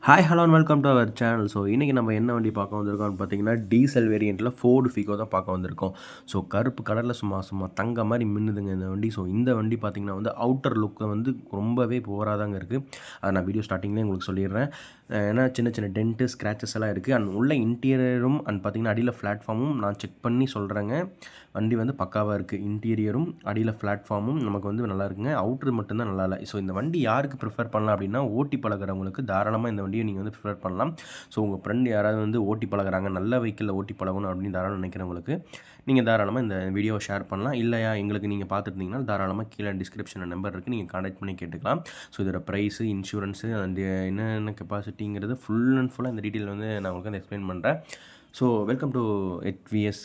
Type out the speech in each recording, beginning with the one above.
Hi hello and welcome to our channel. So இன்றைக்கி நம்ம என்ன வண்டி பார்க்க வந்திருக்கோம்னு பார்த்தீங்கன்னா, டீசல் வேரியண்ட்டில் ஃபோர்டு ஃபிகோ தான் பார்க்க வந்திருக்கோம். ஸோ கருப்பு கலரில் சும்மா தங்க மாதிரி மின்னுதுங்க இந்த வண்டி. ஸோ இந்த வண்டி பார்த்திங்கன்னா வந்து அவுட்டர் லுக்கில் வந்து ரொம்பவே புவராக தாங்க இருக்குது. அதை நான் வீடியோ ஸ்டார்டிங்லேயே உங்களுக்கு சொல்லிடுறேன். ஏன்னா சின்ன சின்ன டென்ட்டு ஸ்க்ராச்சஸ் எல்லாம் இருக்குது. அண்ட் உள்ள இன்டீரியரும் அண்ட் பார்த்திங்கன்னா அடியில் பிளாட்ஃபார்மும் நான் செக் பண்ணி சொல்கிறேங்க. வண்டி வந்து பக்காவாக இருக்குது. இன்டீரியரும் அடியில் பிளாட்ஃபார்மும் நமக்கு வந்து நல்லா இருக்குங்க. அவுட்ரு மட்டும்தான் நல்லா இல்லை. ஸோ இந்த வண்டி யாருக்கு ப்ரிஃபர் பண்ணலாம் அப்படின்னா, ஓட்டி பழகிறவங்களுக்கு தாராளமாக இந்த வண்டியை நீங்கள் வந்து ப்ரிஃபர் பண்ணலாம். ஸோ உங்கள் ஃப்ரெண்ட் யாராவது வந்து ஓட்டி பழகிறாங்க, நல்ல வெஹிக்கிளில் ஓட்டி பழகணும் அப்படின்னு தாராளமாக நினைக்கிறவங்களுக்கு நீங்கள் தாராளமாக இந்த வீடியோவை ஷேர் பண்ணலாம். இல்லையா எங்களுக்கு நீங்கள் பார்த்துருந்தீங்கன்னா தாராளமாக கீழே டிஸ்கிரிப்ஷனில் நம்பர் இருக்குது, நீங்கள் கான்டாக்ட் பண்ணி கேட்டுக்கலாம். ஸோ இதோட ப்ரைஸு, இன்சூரன்ஸு அண்ட் என்னென்ன கெப்பாசிட்டிங்கிறது ஃபுல் அண்ட் ஃபுல்லாக இந்த டீட்டெயில் வந்து நான் உங்களுக்கு வந்து எக்ஸ்பிளைன் பண்ணுறேன். So welcome to HVS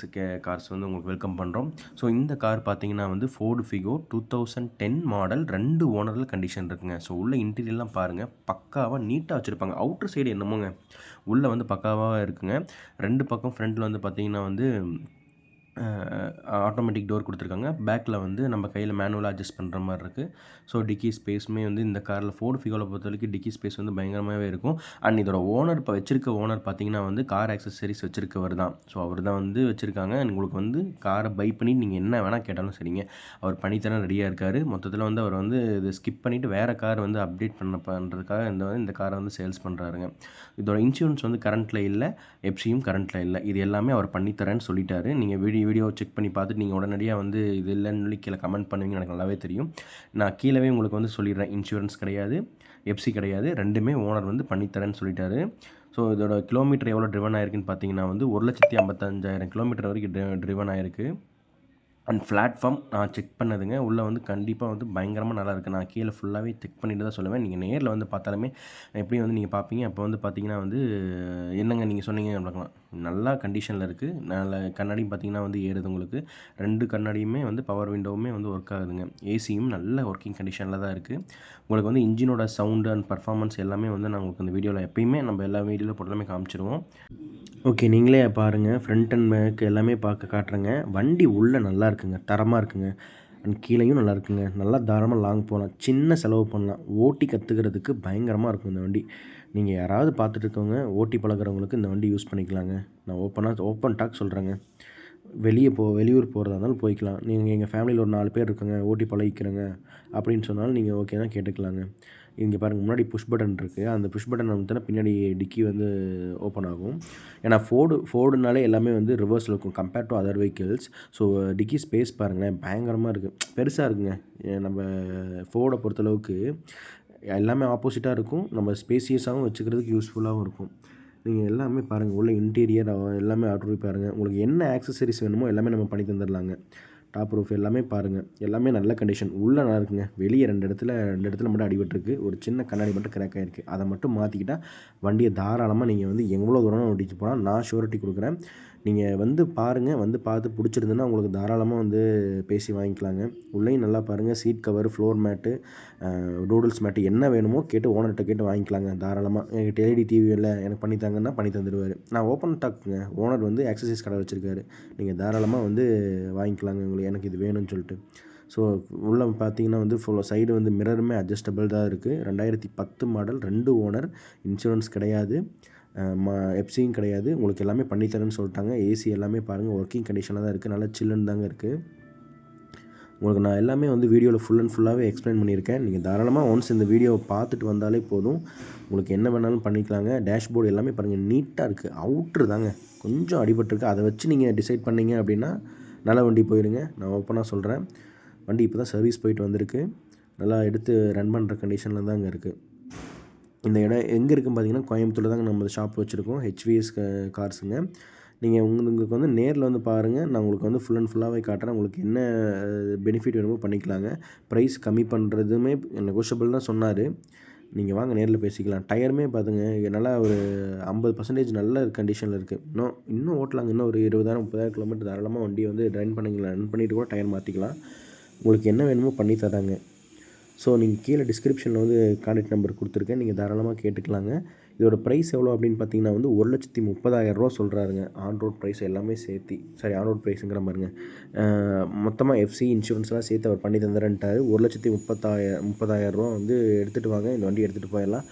cars வந்து உங்களுக்கு வெல்கம் பண்ணுறோம். ஸோ இந்த கார் பார்த்தீங்கன்னா வந்து ஃபோர்டு ஃபிகோ 2010 மாடல், 2 ஓனரில் கண்டிஷன் இருக்குங்க. ஸோ உள்ள இன்டீரியர்லாம் பாருங்கள், பக்காவாக நீட்டாக வச்சுருப்பாங்க. அவுட்டர் சைடு என்னமோங்க, உள்ளே வந்து பக்காவாக இருக்குங்க. 2 பக்கம் ஃப்ரண்ட்டில் வந்து பார்த்தீங்கன்னா வந்து ஆட்டோமேட்டிக் டோர் கொடுத்துருக்காங்க. பேக்கில் வந்து நம்ம கையில் மேனுவலாக அட்ஜஸ்ட் பண்ணுற மாதிரி இருக்குது. ஸோ டிக்கி ஸ்பேஸுமே வந்து இந்த காரில் ஃபோர்டு ஃபிகோவில் பொறுத்த வரைக்கும் டிக்கி ஸ்பேஸ் வந்து பயங்கரமாகவே இருக்கும். அண்ட் இதோட ஓனர் இப்போ வச்சிருக்க ஓனர் பார்த்தீங்கன்னா வந்து கார் ஆக்சசரிஸ் வச்சிருக்கவர் தான். ஸோ அவர் தான் வந்து வச்சுருக்காங்க. உங்களுக்கு வந்து காரை பை பண்ணி நீங்கள் என்ன வேணால் கேட்டாலும் சரிங்க, அவர் பண்ணித்தர ரெடியாக இருக்கார். மொத்தத்தில் வந்து அவர் வந்து இதை ஸ்கிப் பண்ணிவிட்டு வேறு கார் வந்து அப்டேட் பண்ணுறதுக்காக இந்த காரை வந்து சேல்ஸ் பண்ணுறாருங்க. இதோட இன்சூரன்ஸ் வந்து கரண்ட்டில் இல்லை, எஃப்சியும் கரண்ட்டில் இல்லை. இது எல்லாமே அவர் பண்ணித்தரேன்னு சொல்லிட்டாரு. நீங்கள் வீடியோ செக் பண்ணி பார்த்துட்டு நீங்கள் உடனடியாக வந்து இது இல்லைன்னு சொல்லி கீழே கமெண்ட் பண்ணுவீங்க, எனக்கு நல்லாவே தெரியும். நான் கீழவே உங்களுக்கு வந்து சொல்லிடுறேன், இன்சூரன்ஸ் கிடையாது, எஃப்சி கிடையாது, ரெண்டுமே ஓனர் வந்து பண்ணித்தரேன்னு சொல்லிட்டாரு. ஸோ இதோட கிலோமீட்டர் எவ்வளோ ட்ரிவன் ஆயிருக்குன்னு பார்த்தீங்கன்னா வந்து 1,55,000 கிலோமீட்டர் வரைக்கும் ட்ரிவன் ஆயிருக்கு. அண்ட் பிளாட்ஃபார்ம் நான் செக் பண்ணதுங்க. உள்ளே வந்து கண்டிப்பாக வந்து பயங்கரமாக நல்லாயிருக்கு. நான் கீழே ஃபுல்லாகவே செக் பண்ணிட்டு தான் சொல்லுவேன். நீங்கள் நேரில் வந்து பார்த்தாலுமே எப்படியும் வந்து நீங்கள் பார்ப்பீங்க. அப்போ வந்து பார்த்தீங்கன்னா வந்து என்னங்க நீங்கள் சொன்னீங்க அப்படின்லாம் நல்லா கண்டிஷனில் இருக்குது. நல்ல கண்ணாடியும் பார்த்தீங்கன்னா வந்து ஏறுது உங்களுக்கு. 2 கண்ணாடியுமே வந்து பவர் விண்டோவுமே வந்து ஒர்க் ஆகுதுங்க. ஏசியும் நல்ல ஒர்க்கிங் கண்டிஷனில் தான் இருக்குது. உங்களுக்கு வந்து இன்ஜினோட சவுண்டு அண்ட் பர்ஃபார்மன்ஸ் எல்லாமே வந்து நான் உங்களுக்கு இந்த வீடியோவில் எப்பயுமே நம்ம எல்லா வீடியோவில் போட்டாலுமே காமிச்சிருவோம். ஓகே, நீங்களே பாருங்கள். ஃப்ரண்ட் அண்ட் பேக் எல்லாமே காட்டுறேங்க. வண்டி உள்ளே நல்லா இருக்குங்க, தரமாக இருக்குங்க. அண்ட் கீழேயும் நல்லா இருக்குங்க. நல்லா தாராளமாக லாங் போகலாம், சின்ன செலவு பண்ணலாம். ஓட்டி கற்றுக்கிறதுக்கு பயங்கரமாக இருக்கும் இந்த வண்டி. நீங்கள் யாராவது பார்த்துட்டு இருக்கவங்க ஓட்டி பழகிறவங்களுக்கு இந்த வண்டி யூஸ் பண்ணிக்கலாங்க. நான் ஓப்பன் டாக் சொல்கிறேங்க. வெளியூர் போகிறதா இருந்தாலும் போய்க்கலாம். நீங்கள் எங்கள் ஃபேமிலியில் ஒரு 4 பேர் இருக்காங்க, ஓட்டி பழகிக்கிறேங்க அப்படின்னு சொன்னாலும் நீங்கள் ஓகே தான் கேட்டுக்கலாங்க. இங்கே பாருங்கள், முன்னாடி புஷ் பட்டன் இருக்குது. அந்த புஷ் பட்டன் அமுத்தினா பின்னாடி டிக்கி வந்து ஓப்பன் ஆகும். ஏன்னா ஃபோர்டுனாலே எல்லாமே வந்து ரிவர்ஸில் இருக்கும் compared to other vehicles. So dicky space பாருங்களேன், பயங்கரமாக இருக்குது, பெருசாக இருக்குங்க. நம்ம ஃபோர்டை பொறுத்தளவுக்கு எல்லாமே ஆப்போசிட்டாக இருக்கும். நம்ம ஸ்பேசியஸாகவும் வச்சுக்கிறதுக்கு யூஸ்ஃபுல்லாகவும் இருக்கும். நீங்கள் எல்லாமே பாருங்கள், உள்ள இன்டீரியர் எல்லாமே ஆர்டர் பாருங்கள். உங்களுக்கு என்ன ஆக்சசரிஸ் வேணுமோ எல்லாமே நம்ம பண்ணி தந்துடலாங்க. டாப் ரூஃப் எல்லாமே பாருங்கள், எல்லாமே நல்ல கண்டிஷன். உள்ளே நல்லா இருக்குங்க. வெளியே 2 இடத்துல மட்டும் அடிபட்டுருக்கு. ஒரு சின்ன கண்ணாடி மட்டும் கிராக் ஆகிருக்கு. அதை மட்டும் மாற்றிக்கிட்டால் வண்டியை தாராளமாக நீங்கள் வந்து எவ்வளோ தூரம் ஓட்டிட்டு போனால் நான் ஷூரிட்டி கொடுக்குறேன். நீங்கள் வந்து பாருங்கள், வந்து பார்த்து பிடிச்சிருந்துன்னா உங்களுக்கு தாராளமாக வந்து பேசி வாங்கிக்கலாங்க. உள்ளேயும் நல்லா பாருங்கள், seat cover, floor mat, noodles mat என்ன வேணுமோ கேட்டு ஓனர்கிட்ட கேட்டு வாங்கிக்கலாங்க தாராளமாக. என்கிட்ட எல்இடி டிவி இல்லை, எனக்கு பண்ணி தாங்கன்னா பண்ணி தந்துடுவார். நான் ஓப்பன் டாக்குங்க. ஓனர் வந்து ஆக்சசரிஸ் கடை வச்சுருக்காரு. நீங்கள் தாராளமாக வந்து வாங்கிக்கலாங்க உங்களுக்கு எனக்கு இது வேணும்னு சொல்லிட்டு. ஸோ உள்ளே பார்த்தீங்கன்னா வந்து சைடு வந்து மிரருமே அட்ஜஸ்டபிள் தான் இருக்குது. 2010 மாடல், 2 ஓனர், இன்சூரன்ஸ் கிடையாது, எஃப்சியும் கிடையாது. உங்களுக்கு எல்லாமே பண்ணித்தரேன்னு சொல்லிட்டாங்க. ஏசி எல்லாமே பாருங்கள் ஒர்க்கிங் கண்டிஷனில் தான் இருக்குது. நல்லா சில்லுன்னு தாங்க இருக்குது. உங்களுக்கு நான் எல்லாமே வந்து வீடியோவில் ஃபுல் அண்ட் ஃபுல்லாகவே எக்ஸ்பிளைன் பண்ணியிருக்கேன். நீங்கள் தாராளமாக ஒன்ஸ் இந்த வீடியோவை பார்த்துட்டு வந்தாலே போதும், உங்களுக்கு என்ன வேணாலும் பண்ணிக்கலாங்க. டேஷ்போர்டு எல்லாமே பாருங்கள், நீட்டாக இருக்குது. அவுட்ரு தாங்க கொஞ்சம் அடிபட்டிருக்கு. அதை வச்சு நீங்கள் டிசைட் பண்ணீங்க அப்படின்னா நல்ல வண்டி போயிடுங்க. நான் ஓப்பனாக சொல்கிறேன். வண்டி இப்போ தான் சர்வீஸ் போயிட்டு வந்திருக்கு. நல்லா எடுத்து ரன் பண்ணுற கண்டிஷனில் தாங்க இருக்குது. இந்த இடம் எங்கே இருக்குன்னு பார்த்தீங்கன்னா கோயம்புத்தூரில் தாங்க நம்ம ஷாப் வச்சுருக்கோம். HVS கார்ஸுங்க. நீங்கள் உங்களுக்கு வந்து நேரில் வந்து பாருங்கள். நான் உங்களுக்கு வந்து ஃபுல் அண்ட் ஃபுல்லாகவே காட்டுறேன். உங்களுக்கு என்ன பெனிஃபிட் வேணுமோ பண்ணிக்கலாங்க. ப்ரைஸ் கம்மி பண்ணுறதுமே நெகோஷியபிள் தான் சொன்னார். நீங்கள் வாங்க நேரில் பேசிக்கலாம். டயருமே பார்த்துங்க, நல்லா ஒரு 50% நல்ல கண்டிஷனில் இருக்குது. இன்னும் ஓட்டலாங்க. இன்னும் ஒரு 20,000 30,000 கிலோமீட்டர் தாராளமாக வண்டியை வந்து ரன் பண்ணிவிட்டு கூட டயர் மாற்றிக்கலாம். உங்களுக்கு என்ன வேணுமோ பண்ணி தராங்க. ஸோ நீங்கள் கீழே டிஸ்கிரிப்ஷனில் வந்து கான்டாக்ட் நம்பர் கொடுத்துருக்கேன், நீங்கள் தாராளமாக கேட்டுக்கலாங்க. இதோட ப்ரைஸ் எவ்வளோ அப்படின்னு பார்த்தீங்கன்னா வந்து 1,30,000 சொல்கிறாருங்க. ஆன் ரோட் ப்ரைஸ் எல்லாமே சேர்த்தி, ஆன் ரோட் ப்ரைஸுங்கிற பாருங்க, மொத்தமாக எஃப்சி இன்சூரன்ஸ்லாம் சேர்த்து அவர் பண்ணி தந்துறேன்ட்டார். 1,30,000 வந்து எடுத்துகிட்டு வாங்க, இந்த வண்டி எடுத்துகிட்டு போயிடலாம்.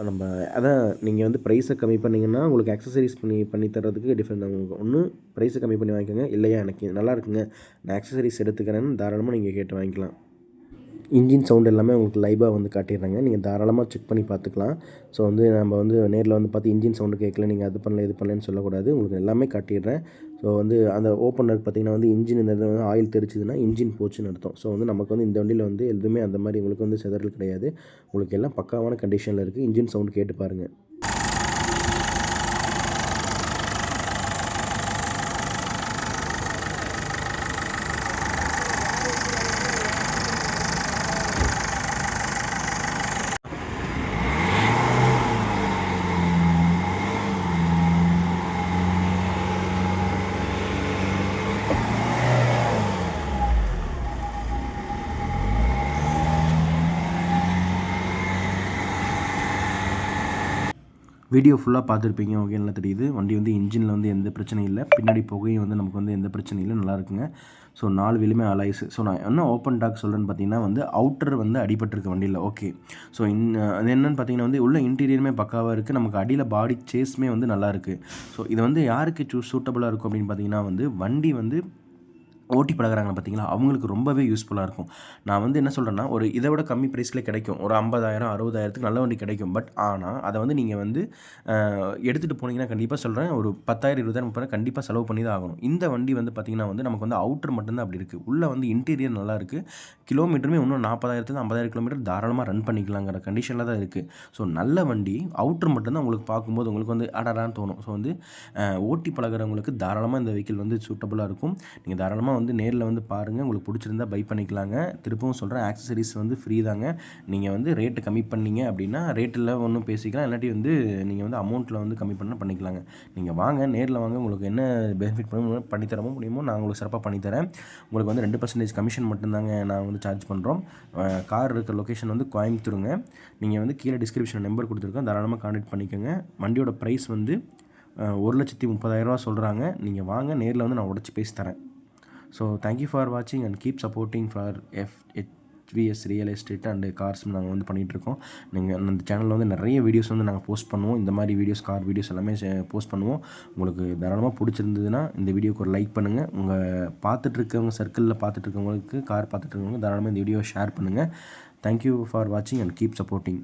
நம்ம அதான் நீங்கள் வந்து ப்ரைஸை கம்மி பண்ணிங்கன்னா உங்களுக்கு அக்சசரிஸ் பண்ணி தர்றதுக்கு டிஃப்ரெண்ட் உங்களுக்கு ஒன்று ப்ரைஸை கம்மி பண்ணி வாங்கிக்கோங்க, இல்லையா எனக்கு இது நல்லா இருக்குங்க நான் அக்சசரிஸ் எடுத்துக்கிறேன்னு தாராளமாக நீங்கள் கேட்டு வாங்கிக்கலாம். இன்ஜின் சவுண்ட் எல்லாமே உங்களுக்கு லைவாக வந்து காட்டிடுறாங்க, நீங்கள் தாராளமாக செக் பண்ணி பார்த்துக்கலாம். ஸோ வந்து நம்ம வந்து நேரில் வந்து பார்த்து இன்ஜின் சவுண்டு கேட்கல, நீங்கள் அது பண்ணல இது பண்ணலன்னு சொல்லக்கூடாது. உங்களுக்கு எல்லாமே காட்டிடுறேன். ஸோ வந்து அந்த ஓப்பனர் பார்த்திங்கன்னா வந்து இன்ஜின் இந்த வந்து ஆயில் தெரிச்சுதுன்னா இன்ஜின் போச்சுன்னு அர்த்தம். ஸோ வந்து நமக்கு வந்து இந்த வண்டியில் வந்து எதுவுமே அந்த மாதிரி உங்களுக்கு வந்து சிதறல் கிடையாது. உங்களுக்கு எல்லாம் பக்காவான கண்டிஷனில் இருக்குது. இன்ஜின் சவுண்ட் கேட்டு பாருங்கள். வீடியோ ஃபுல்லாக பார்த்துருப்பீங்க, ஓகே, நல்லா தெரியுது. வண்டி வந்து இன்ஜினில் வந்து எந்த பிரச்சனையும் இல்லை, பின்னாடி புகையும் வந்து நமக்கு வந்து எந்த பிரச்சனையும் இல்லை, நல்லா இருக்குங்க. So 4 வீலுமே alloys. ஸோ நான் என்ன ஓப்பன் டாக் சொல்கிறேன்னு பார்த்தீங்கன்னா வந்து அவுட்டர் வந்து அடிபட்டிருக்கு வண்டியில், ஓகே. ஸோ அது என்னென்னு பார்த்தீங்கன்னா வந்து உள்ள இன்டீரியருமே பக்காவாக இருக்குது, நமக்கு அடியில் பாடி சேஸுமே வந்து நல்லாயிருக்கு. ஸோ இது வந்து யாருக்கு சூட்டபுளாக இருக்கும் அப்படின்னு பார்த்தீங்கன்னா வந்து வண்டி வந்து ஓட்டி பழகுறாங்க பார்த்தீங்களா, அவங்களுக்கு ரொம்பவே யூஸ்ஃபுல்லாக இருக்கும். நான் வந்து என்ன சொல்கிறேன்னா, ஒரு இதை விட கம்மி ப்ரைஸில் கிடைக்கும், ஒரு 50,000 60,000க்கு நல்ல வண்டி கிடைக்கும். பட் ஆனால் அதை வந்து நீங்கள் வந்து எடுத்துகிட்டு போனீங்கன்னா கண்டிப்பாக சொல்கிறேன், ஒரு 10,000 20,000 30,000 கண்டிப்பாக செலவு பண்ணி தான் ஆகணும். இந்த வண்டி வந்து பார்த்திங்கன்னா வந்து நமக்கு வந்து அவுட்டர் மட்டும்தான் அப்படி இருக்குது, உள்ளே வந்து இன்டீரியர் நல்லா இருக்குது. கிலோமீட்டருமே இன்னும் 40,000 50,000 கிலோமீட்டர் தாராளமாக ரன் பண்ணிக்கலாங்கிற கண்டிஷனில் தான் இருக்குது. ஸோ நல்ல வண்டி, அவுட்டர் மட்டும்தான் உங்களுக்கு பார்க்கும்போது உங்களுக்கு வந்து அடடான்னு தோணும். ஸோ வந்து ஓட்டி பழகிறவங்களுக்கு தாராளமாக இந்த வெஹிக்கிள் வந்து சூட்டபுளாக இருக்கும். நீங்கள் தாராளமாக வந்து நேரில் வந்து பாருங்கள், உங்களுக்கு பிடிச்சிருந்தா பை பண்ணிக்கலாங்க. திருப்பவும் சொல்கிறேன், ஆக்சசரிஸ் வந்து ஃப்ரீ தாங்க. நீங்கள் வந்து ரேட்டு கம்மி பண்ணீங்க அப்படின்னா ரேட்டில் ஒன்றும் பேசிக்கலாம், இல்லாட்டி வந்து நீங்கள் வந்து அமௌண்ட்டில் வந்து கம்மி பண்ணிக்கலாங்க. நீங்கள் வாங்க, நேரில் வாங்க, உங்களுக்கு என்ன பெனிஃபிட் பண்ணித்தரமோ முடியுமோ நான் உங்களுக்கு சிறப்பாக பண்ணித்தரேன். உங்களுக்கு வந்து 2% கமிஷன் மட்டும்தாங்க நான் வந்து சார்ஜ் பண்ணுறோம். கார் இருக்கிற லொக்கேஷன் வந்து கோயம்புத்தூருங்க. நீங்கள் வந்து கீழே டிஸ்கிரிப்ஷன் நம்பர் கொடுத்துருக்கோம், தாராளமாக கான்டாக்ட் பண்ணிக்கோங்க. வண்டியோட ப்ரைஸ் வந்து 1,30,000 சொல்கிறாங்க. நீங்கள் வாங்க, நேரில் வந்து நான் உடச்சி பேசி தரேன். So thank you for watching and keep supporting for HVS real estate and cars நாங்கள் வந்து பண்ணிகிட்ருக்கோம். நீங்கள் அந்த சேனலில் வந்து நிறைய வீடியோஸ் வந்து நாங்கள் போஸ்ட் பண்ணுவோம், இந்த மாதிரி வீடியோஸ் கார் வீடியோஸ் எல்லாமே போஸ்ட் பண்ணுவோம். உங்களுக்கு தாராளமாக பிடிச்சிருந்ததுன்னா இந்த வீடியோக்கு ஒரு லைக் பண்ணுங்கள். உங்கள் பார்த்துட்ருக்கவங்க சர்க்கிளில் பார்த்துட்ருக்கவங்களுக்கு கார் பார்த்துட்ருக்கவங்க தாராளமாக இந்த வீடியோவை ஷேர் பண்ணுங்கள். தேங்க்யூ ஃபார் வாட்சிங் அண்ட் கீப் சப்போர்ட்டிங்.